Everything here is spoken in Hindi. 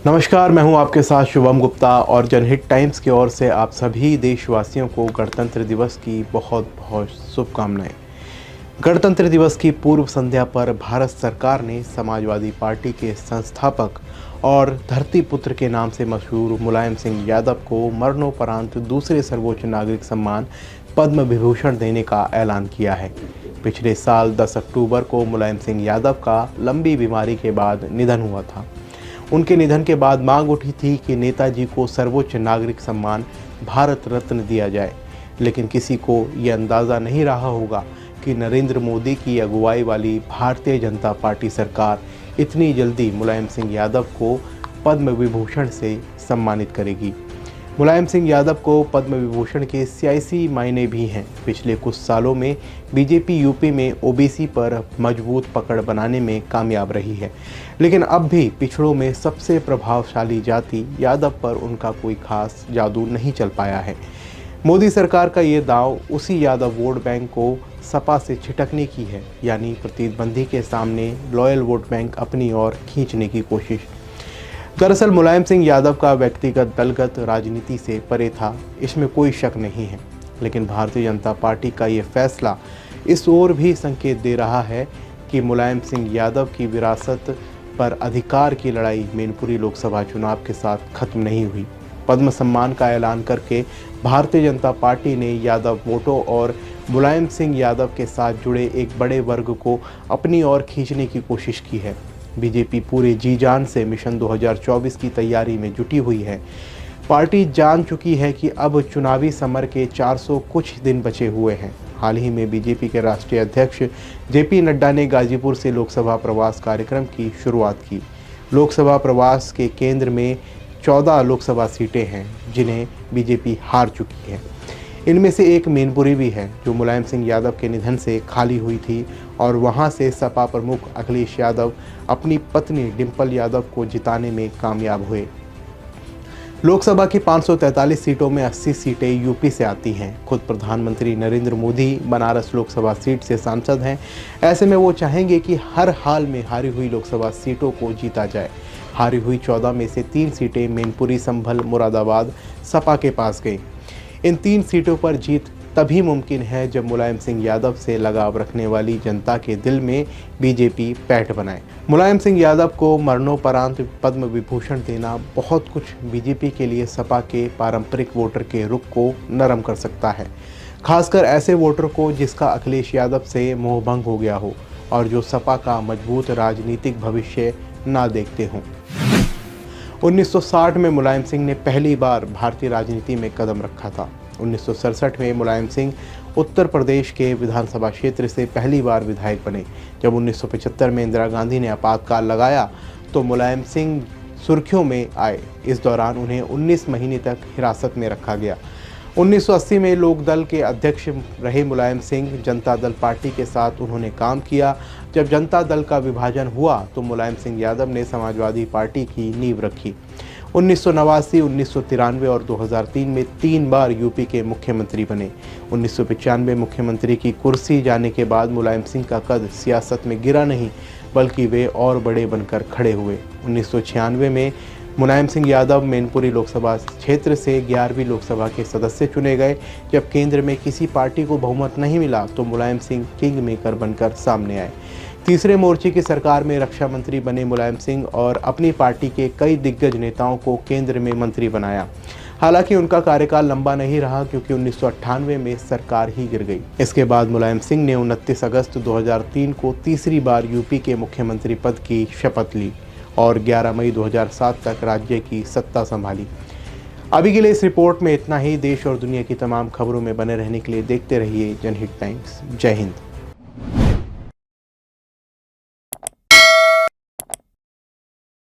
नमस्कार, मैं हूं आपके साथ शुभम गुप्ता और जनहित टाइम्स की ओर से आप सभी देशवासियों को गणतंत्र दिवस की बहुत बहुत शुभकामनाएं। गणतंत्र दिवस की पूर्व संध्या पर भारत सरकार ने समाजवादी पार्टी के संस्थापक और धरती पुत्र के नाम से मशहूर मुलायम सिंह यादव को मरणोपरांत दूसरे सर्वोच्च नागरिक सम्मान पद्म विभूषण देने का ऐलान किया है। पिछले साल 10 अक्टूबर को मुलायम सिंह यादव का लंबी बीमारी के बाद निधन हुआ था। उनके निधन के बाद मांग उठी थी कि नेताजी को सर्वोच्च नागरिक सम्मान भारत रत्न दिया जाए, लेकिन किसी को ये अंदाज़ा नहीं रहा होगा कि नरेंद्र मोदी की अगुवाई वाली भारतीय जनता पार्टी सरकार इतनी जल्दी मुलायम सिंह यादव को पद्म विभूषण से सम्मानित करेगी। मुलायम सिंह यादव को पद्म विभूषण के सियासी मायने भी हैं। पिछले कुछ सालों में बीजेपी यूपी में ओबीसी पर मजबूत पकड़ बनाने में कामयाब रही है, लेकिन अब भी पिछड़ों में सबसे प्रभावशाली जाति यादव पर उनका कोई खास जादू नहीं चल पाया है। मोदी सरकार का ये दांव उसी यादव वोट बैंक को सपा से छिटकने की है, यानी प्रतिद्वंदी के सामने लॉयल वोट बैंक अपनी ओर खींचने की कोशिश। दरअसल मुलायम सिंह यादव का व्यक्तिगत दलगत राजनीति से परे था, इसमें कोई शक नहीं है, लेकिन भारतीय जनता पार्टी का ये फैसला इस ओर भी संकेत दे रहा है कि मुलायम सिंह यादव की विरासत पर अधिकार की लड़ाई मैनपुरी लोकसभा चुनाव के साथ खत्म नहीं हुई। पद्म सम्मान का ऐलान करके भारतीय जनता पार्टी ने यादव वोटों और मुलायम सिंह यादव के साथ जुड़े एक बड़े वर्ग को अपनी ओर खींचने की कोशिश की है। बीजेपी पूरे जी जान से मिशन 2024 की तैयारी में जुटी हुई है। पार्टी जान चुकी है कि अब चुनावी समर के 400 कुछ दिन बचे हुए हैं। हाल ही में बीजेपी के राष्ट्रीय अध्यक्ष जेपी नड्डा ने गाजीपुर से लोकसभा प्रवास कार्यक्रम की शुरुआत की। लोकसभा प्रवास के केंद्र में 14 लोकसभा सीटें हैं, जिन्हें बीजेपी हार चुकी है। इनमें से एक मैनपुरी भी है, जो मुलायम सिंह यादव के निधन से खाली हुई थी, और वहां से सपा प्रमुख अखिलेश यादव अपनी पत्नी डिंपल यादव को जिताने में कामयाब हुए। लोकसभा की 543 सीटों में 80 सीटें यूपी से आती हैं। खुद प्रधानमंत्री नरेंद्र मोदी बनारस लोकसभा सीट से सांसद हैं। ऐसे में वो चाहेंगे कि हर हाल में हारी हुई लोकसभा सीटों को जीता जाए। हारी हुई 14 में से 3 सीटें मैनपुरी, संभल, मुरादाबाद सपा के पास गई। इन 3 सीटों पर जीत तभी मुमकिन है जब मुलायम सिंह यादव से लगाव रखने वाली जनता के दिल में बीजेपी पैठ बनाए। मुलायम सिंह यादव को मरणोपरांत पद्म विभूषण देना बहुत कुछ बीजेपी के लिए सपा के पारंपरिक वोटर के रुख को नरम कर सकता है, खासकर ऐसे वोटर को जिसका अखिलेश यादव से मोहभंग हो गया हो और जो सपा का मजबूत राजनीतिक भविष्य ना देखते हों। 1960 में मुलायम सिंह ने पहली बार भारतीय राजनीति में कदम रखा था। 1967 में मुलायम सिंह उत्तर प्रदेश के विधानसभा क्षेत्र से पहली बार विधायक बने। जब 1975 में इंदिरा गांधी ने आपातकाल लगाया तो मुलायम सिंह सुर्खियों में आए। इस दौरान उन्हें 19 महीने तक हिरासत में रखा गया। 1980 में लोकदल के अध्यक्ष रहे मुलायम सिंह। जनता दल पार्टी के साथ उन्होंने काम किया। जब जनता दल का विभाजन हुआ तो मुलायम सिंह यादव ने समाजवादी पार्टी की नींव रखी। 1989, 1993 और 2003 में 3 बार यूपी के मुख्यमंत्री बने। 1995 मुख्यमंत्री की कुर्सी जाने के बाद मुलायम सिंह का कद सियासत में गिरा नहीं, बल्कि वे और बड़े बनकर खड़े हुए। 1996 में मुलायम सिंह यादव मैनपुरी लोकसभा क्षेत्र से 11वीं लोकसभा के सदस्य चुने गए। जब केंद्र में किसी पार्टी को बहुमत नहीं मिला तो मुलायम सिंह किंग मेकर बनकर सामने आए। तीसरे मोर्चे की सरकार में रक्षा मंत्री बने मुलायम सिंह और अपनी पार्टी के कई दिग्गज नेताओं को केंद्र में मंत्री बनाया। हालांकि उनका कार्यकाल लंबा नहीं रहा, क्योंकि 1998 में सरकार ही गिर गई। इसके बाद मुलायम सिंह ने 29 अगस्त 2003 को तीसरी बार यूपी के मुख्यमंत्री पद की शपथ ली और 11 मई 2007 तक राज्य की सत्ता संभाली। अभी के लिए इस रिपोर्ट में इतना ही। देश और दुनिया की तमाम खबरों में बने रहने के लिए देखते रहिए जनहित टाइम्स। जय हिंद।